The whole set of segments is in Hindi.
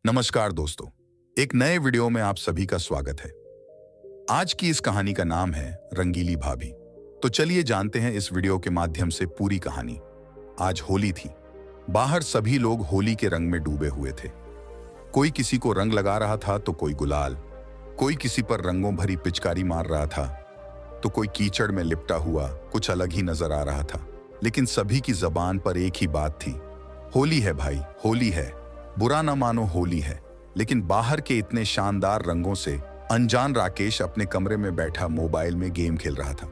नमस्कार दोस्तों, एक नए वीडियो में आप सभी का स्वागत है। आज की इस कहानी का नाम है रंगीली भाभी। तो चलिए जानते हैं इस वीडियो के माध्यम से पूरी कहानी। आज होली थी। बाहर सभी लोग होली के रंग में डूबे हुए थे। कोई किसी को रंग लगा रहा था तो कोई गुलाल, कोई किसी पर रंगों भरी पिचकारी मार रहा था तो कोई कीचड़ में लिपटा हुआ कुछ अलग ही नजर आ रहा था। लेकिन सभी की जबान पर एक ही बात थी, होली है भाई, होली है। बुरा ना मानो, होली है। लेकिन बाहर के इतने शानदार रंगों से अनजान राकेश अपने कमरे में बैठा मोबाइल में गेम खेल रहा था।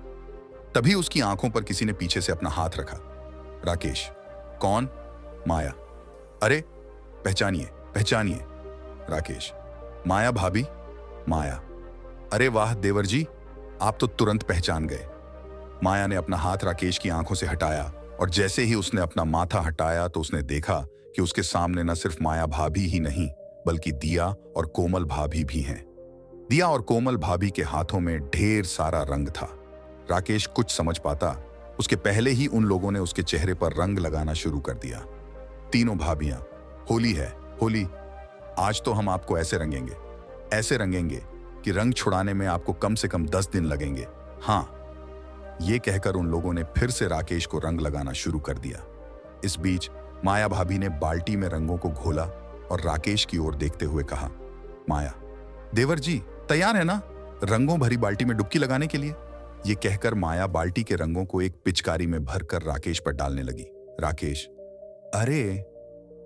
तभी उसकी आंखों पर किसी ने पीछे से अपना हाथ रखा। राकेश, कौन? माया। अरे पहचानिए पहचानिए। राकेश, माया भाभी। माया, अरे वाह देवर जी, आप तो तुरंत पहचान गए। माया ने अपना हाथ राकेश की आंखों से हटाया और जैसे ही उसने अपना माथा हटाया तो उसने देखा कि उसके सामने न सिर्फ माया भाभी ही नहीं बल्कि दिया और कोमल भाभी भी हैं। दिया और कोमल भाभी के हाथों में ढेर सारा रंग था। राकेश कुछ समझ पाता उसके पहले ही उन लोगों ने उसके चेहरे पर रंग लगाना शुरू कर दिया। तीनों भाभियां, होली है, होली। आज तो हम आपको ऐसे रंगेंगे कि रंग छुड़ाने में आपको कम से कम 10 दिन लगेंगे। हाँ, ये कहकर उन लोगों ने फिर से राकेश को रंग लगाना शुरू कर दिया। इस बीच माया भाभी ने बाल्टी में रंगों को घोला और राकेश की ओर देखते हुए कहा, माया, देवर जी तैयार है ना रंगों भरी बाल्टी में डुबकी लगाने के लिए? ये कहकर माया बाल्टी के रंगों को एक पिचकारी में भरकर राकेश पर डालने लगी। राकेश, अरे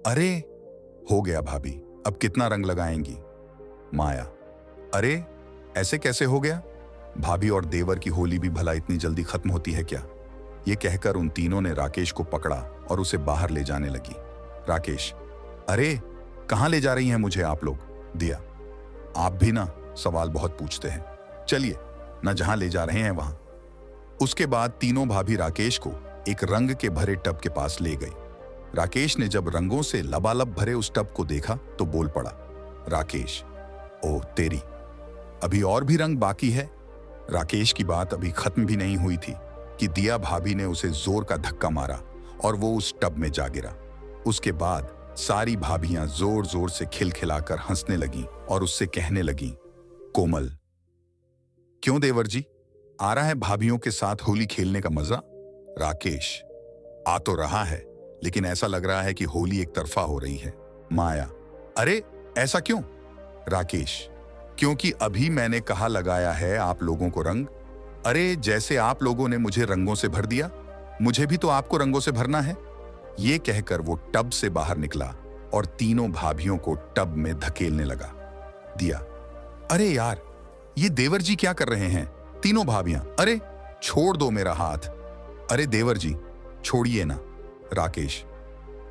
अरे, हो गया भाभी, अब कितना रंग लगाएंगी? माया, अरे ऐसे कैसे हो गया? भाभी और देवर की होली भी भला इतनी जल्दी खत्म होती है क्या? ये कहकर उन तीनों ने राकेश को पकड़ा और उसे बाहर ले जाने लगी। राकेश, अरे कहां ले जा रही हैं मुझे आप लोग? दिया, आप भी ना सवाल बहुत पूछते हैं, चलिए ना जहां ले जा रहे हैं वहां। उसके बाद तीनों भाभी राकेश को एक रंग के भरे टब के पास ले गई। राकेश ने जब रंगों से लबालब भरे उस टब को देखा तो बोल पड़ा, राकेश, ओह तेरी, अभी और भी रंग बाकी है। राकेश की बात अभी खत्म भी नहीं हुई थी कि दिया भाभी ने उसे जोर का धक्का मारा और वो उस टब में जा गिरा। उसके बाद सारी भाभियां जोर जोर से खिलखिलाकर हंसने लगीं और उससे कहने लगीं, कोमल, क्यों देवर जी, आ रहा है भाभियों के साथ होली खेलने का मजा? राकेश, आ तो रहा है, लेकिन ऐसा लग रहा है कि होली एक तरफा हो रही है। माया, अरे ऐसा क्यों? राकेश, क्योंकि अभी मैंने कहा लगाया है आप लोगों को रंग। अरे जैसे आप लोगों ने मुझे रंगों से भर दिया, मुझे भी तो आपको रंगों से भरना है। ये कहकर वो टब से बाहर निकला और तीनों भाभियों को टब में धकेलने लगा। दिया, अरे यार, ये देवर जी क्या कर रहे हैं? तीनों भाभियां, अरे छोड़ दो मेरा हाथ। अरे देवर जी छोड़िए ना। राकेश,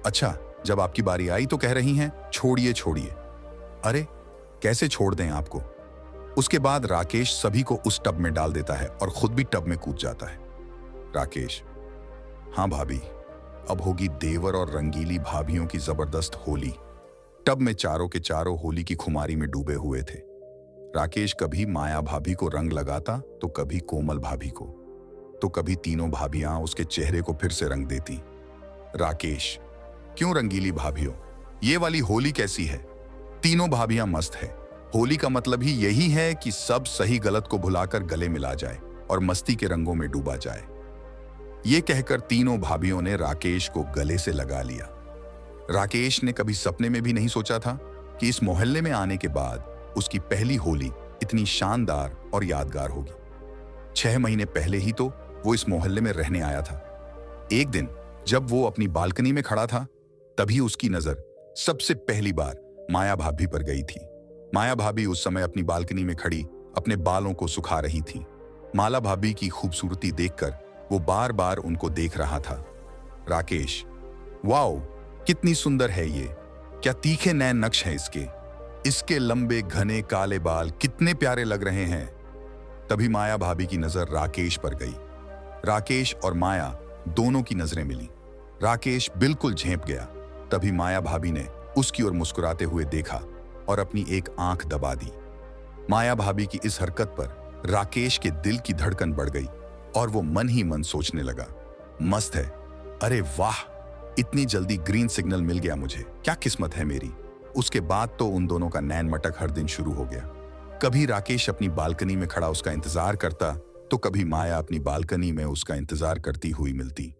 अच्छा जब आपकी बारी आई तो कह रही हैं छोड़िए छोड़िए। अरे कैसे छोड़ दें आपको? उसके बाद राकेश सभी को उस टब में डाल देता है और खुद भी टब में कूद जाता है। राकेश, हाँ भाभी, अब होगी देवर और रंगीली भाभियों की जबरदस्त होली। टब में चारों के चारों होली की खुमारी में डूबे हुए थे। राकेश कभी माया भाभी को रंग लगाता तो कभी कोमल भाभी को, तो कभी तीनों भाभियां उसके चेहरे को फिर से रंग देती। राकेश, क्यों रंगीली भाभियों, ये वाली होली कैसी है? तीनों भाभियां मस्त है। होली का मतलब ही यही है कि सब सही गलत को भुलाकर गले मिला जाए और मस्ती के रंगों में डूबा जाए। ये कहकर तीनों भाभियों ने राकेश को गले से लगा लिया। राकेश ने कभी सपने में भी नहीं सोचा था कि इस मोहल्ले में आने के बाद उसकी पहली होली इतनी शानदार और यादगार होगी। 6 महीने पहले ही तो वो इस मोहल्ले में रहने आया था। एक दिन जब वो अपनी बालकनी में खड़ा था, तभी उसकी नजर सबसे पहली बार माया भाभी पर गई थी। माया भाभी उस समय अपनी बालकनी में खड़ी अपने बालों को सुखा रही थी। माला भाभी की खूबसूरती देखकर वो बार बार उनको देख रहा था। राकेश, वाओ, कितनी सुंदर है ये, क्या तीखे नैन नक्श है इसके लंबे घने काले बाल कितने प्यारे लग रहे हैं। तभी माया भाभी की नजर राकेश पर गई। राकेश और माया दोनों की नजरें मिली। राकेश बिल्कुल झेंप गया। तभी माया भाभी ने उसकी ओर मुस्कुराते हुए देखा और अपनी एक आंख दबा दी। माया भाभी की इस हरकत पर राकेश के दिल की धड़कन बढ़ गई और वो मन ही मन सोचने लगा, मस्त है, अरे वाह, इतनी जल्दी ग्रीन सिग्नल मिल गया मुझे, क्या किस्मत है मेरी। उसके बाद तो उन दोनों का नैन मटक हर दिन शुरू हो गया। कभी राकेश अपनी बालकनी में खड़ा उसका इंतजार करता, तो कभी माया अपनी बालकनी में उसका इंतजार करती हुई मिलती।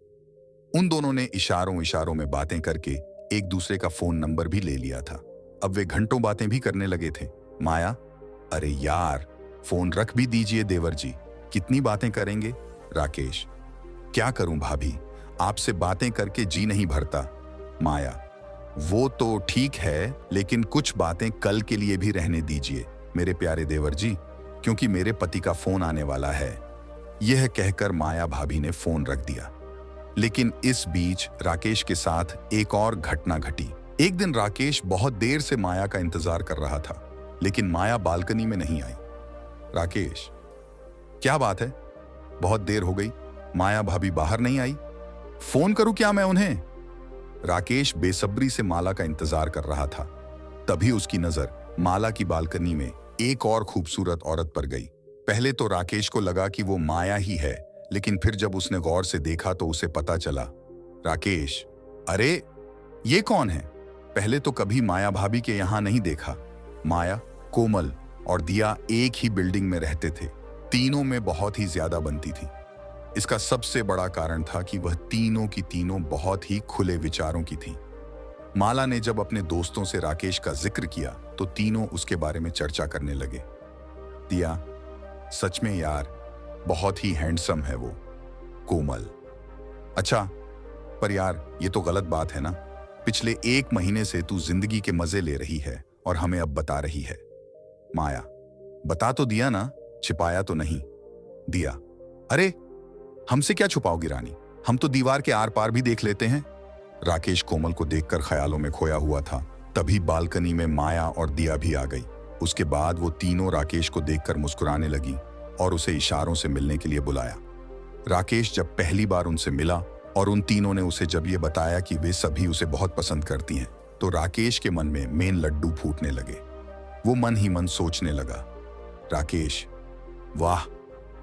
उन दोनों ने इशारों इशारों में बातें करके एक दूसरे का फोन नंबर भी ले लिया था। अब वे घंटों बातें भी करने लगे थे। माया, अरे यार, फोन रख भी दीजिए देवर जी, कितनी बातें करेंगे। राकेश, क्या करूं भाभी, आपसे बातें करके जी नहीं भरता। माया, वो तो ठीक है, लेकिन कुछ बातें कल के लिए भी रहने दीजिए मेरे प्यारे देवर जी, क्योंकि मेरे पति का फोन आने वाला है। यह कहकर माया भाभी ने फोन रख दिया। लेकिन इस बीच राकेश के साथ एक और घटना घटी। एक दिन राकेश बहुत देर से माया का इंतजार कर रहा था, लेकिन माया बालकनी में नहीं आई। राकेश, क्या बात है, बहुत देर हो गई, माया भाभी बाहर नहीं आई, फोन करूं क्या मैं उन्हें। राकेश बेसब्री से माला का इंतजार कर रहा था। तभी उसकी नजर माला की बालकनी में एक और खूबसूरत औरत पर गई। पहले तो राकेश को लगा कि वो माया ही है, लेकिन फिर जब उसने गौर से देखा तो उसे पता चला। राकेश, अरे ये कौन है, पहले तो कभी माया भाभी के यहां नहीं देखा। माया, कोमल और दिया एक ही बिल्डिंग में रहते थे। तीनों में बहुत ही ज्यादा बनती थी। इसका सबसे बड़ा कारण था कि वह तीनों की तीनों बहुत ही खुले विचारों की थी। माला ने जब अपने दोस्तों से राकेश का जिक्र किया तो तीनों उसके बारे में चर्चा करने लगे। दिया, सच में यार, बहुत ही हैंडसम है वो। कोमल, अच्छा, पर यार ये तो गलत बात है ना, पिछले 1 महीने से तू जिंदगी के मजे ले रही है और हमें अब बता रही है। माया, बता तो दिया ना, छिपाया तो नहीं। दिया, अरे हमसे क्या छुपाओगी रानी, हम तो दीवार के आर पार भी देख लेते हैं। राकेश कोमल को देखकर ख्यालों में खोया हुआ था। तभी बालकनी में माया और दिया भी आ गई। उसके बाद वो तीनों राकेश को देखकर मुस्कुराने लगी और उसे इशारों से मिलने के लिए बुलाया। राकेश जब पहली बार उनसे मिला और उन तीनों ने उसे जब ये बताया कि वे सभी उसे बहुत पसंद करती हैं, तो राकेश के मन में मेन लड्डू फूटने लगे। वो मन ही मन सोचने लगा, राकेश, वाह,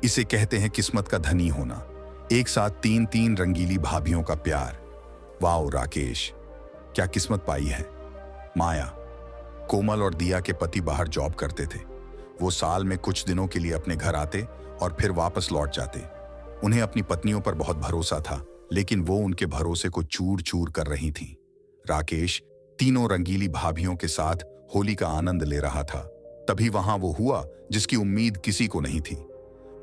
इसे कहते हैं किस्मत का धनी होना, एक साथ 3-3 रंगीली भाभियों का प्यार। वाह राकेश, क्या किस्मत पाई है। माया, कोमल और दिया के पति बाहर जॉब करते थे। वो साल में कुछ दिनों के लिए अपने घर आते और फिर वापस लौट जाते। उन्हें अपनी पत्नियों पर बहुत भरोसा था, लेकिन वो उनके भरोसे को चूर चूर कर रही थीं। राकेश तीनों रंगीली भाभियों के साथ होली का आनंद ले रहा था। तभी वहां वो हुआ जिसकी उम्मीद किसी को नहीं थी।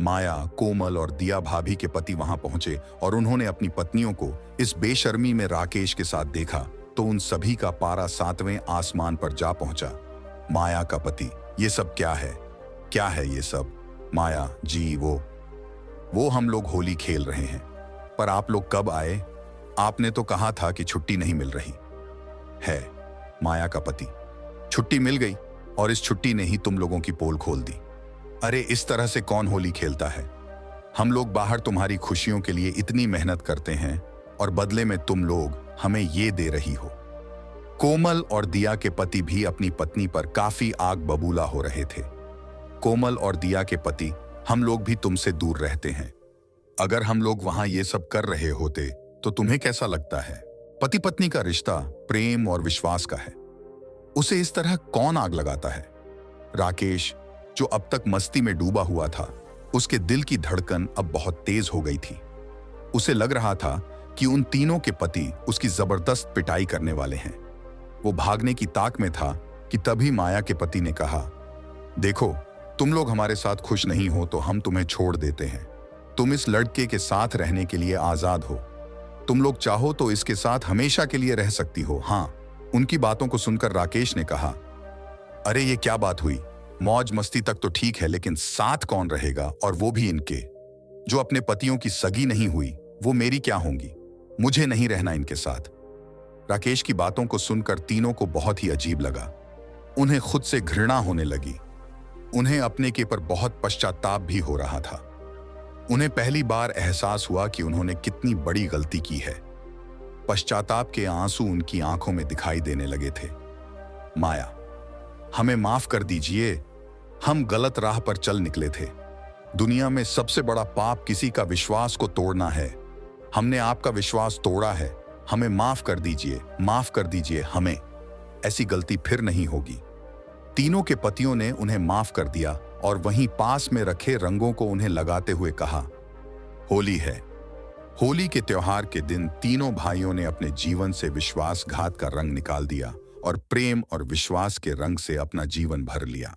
माया, कोमल और दिया भाभी के पति वहां पहुंचे और उन्होंने अपनी पत्नियों को इस बेशर्मी में राकेश के साथ देखा तो उन सभी का पारा 7वें आसमान पर जा पहुंचा। माया का पति, ये सब क्या है, क्या है ये सब। माया जी, वो हम लोग होली खेल रहे हैं, पर आप लोग कब आए, आपने तो कहा था कि छुट्टी नहीं मिल रही है। माया का पति, छुट्टी मिल गई और इस छुट्टी ने ही तुम लोगों की पोल खोल दी। अरे इस तरह से कौन होली खेलता है, हम लोग बाहर तुम्हारी खुशियों के लिए इतनी मेहनत करते हैं और बदले में तुम लोग हमें ये दे रही हो। कोमल और दिया के पति भी अपनी पत्नी पर काफी आग बबूला हो रहे थे। कोमल और दिया के पति, हम लोग भी तुमसे दूर रहते हैं, अगर हम लोग वहां ये सब कर रहे होते तो तुम्हें कैसा लगता है। पति पत्नी का रिश्ता प्रेम और विश्वास का है, उसे इस तरह कौन आग लगाता है। राकेश, जो अब तक मस्ती में डूबा हुआ था, उसके दिल की धड़कन अब बहुत तेज हो गई थी। उसे लग रहा था कि उन तीनों के पति उसकी जबरदस्त पिटाई करने वाले हैं। वो भागने की ताक में था कि तभी माया के पति ने कहा, देखो, तुम लोग हमारे साथ खुश नहीं हो तो हम तुम्हें छोड़ देते हैं। तुम इस लड़के के साथ रहने के लिए आजाद हो, तुम लोग चाहो तो इसके साथ हमेशा के लिए रह सकती हो। हाँ। उनकी बातों को सुनकर राकेश ने कहा, अरे ये क्या बात हुई, मौज मस्ती तक तो ठीक है, लेकिन साथ कौन रहेगा, और वो भी इनके, जो अपने पतियों की सगी नहीं हुई, वो मेरी क्या होंगी, मुझे नहीं रहना इनके साथ। राकेश की बातों को सुनकर तीनों को बहुत ही अजीब लगा। उन्हें खुद से घृणा होने लगी। उन्हें अपने के पर बहुत पश्चाताप भी हो रहा था। उन्हें पहली बार एहसास हुआ कि उन्होंने कितनी बड़ी गलती की है। पश्चाताप के आंसू उनकी आंखों में दिखाई देने लगे थे। माया, हमें माफ कर दीजिए, हम गलत राह पर चल निकले थे। दुनिया में सबसे बड़ा पाप किसी का विश्वास को तोड़ना है। हमने आपका विश्वास तोड़ा है, हमें माफ कर दीजिए, माफ कर दीजिए हमें। ऐसी गलती फिर नहीं होगी। तीनों के पतियों ने उन्हें माफ कर दिया और वहीं पास में रखे रंगों को उन्हें लगाते हुए कहा, होली है। होली के त्योहार के दिन तीनों भाइयों ने अपने जीवन से विश्वासघात का रंग निकाल दिया और प्रेम और विश्वास के रंग से अपना जीवन भर लिया।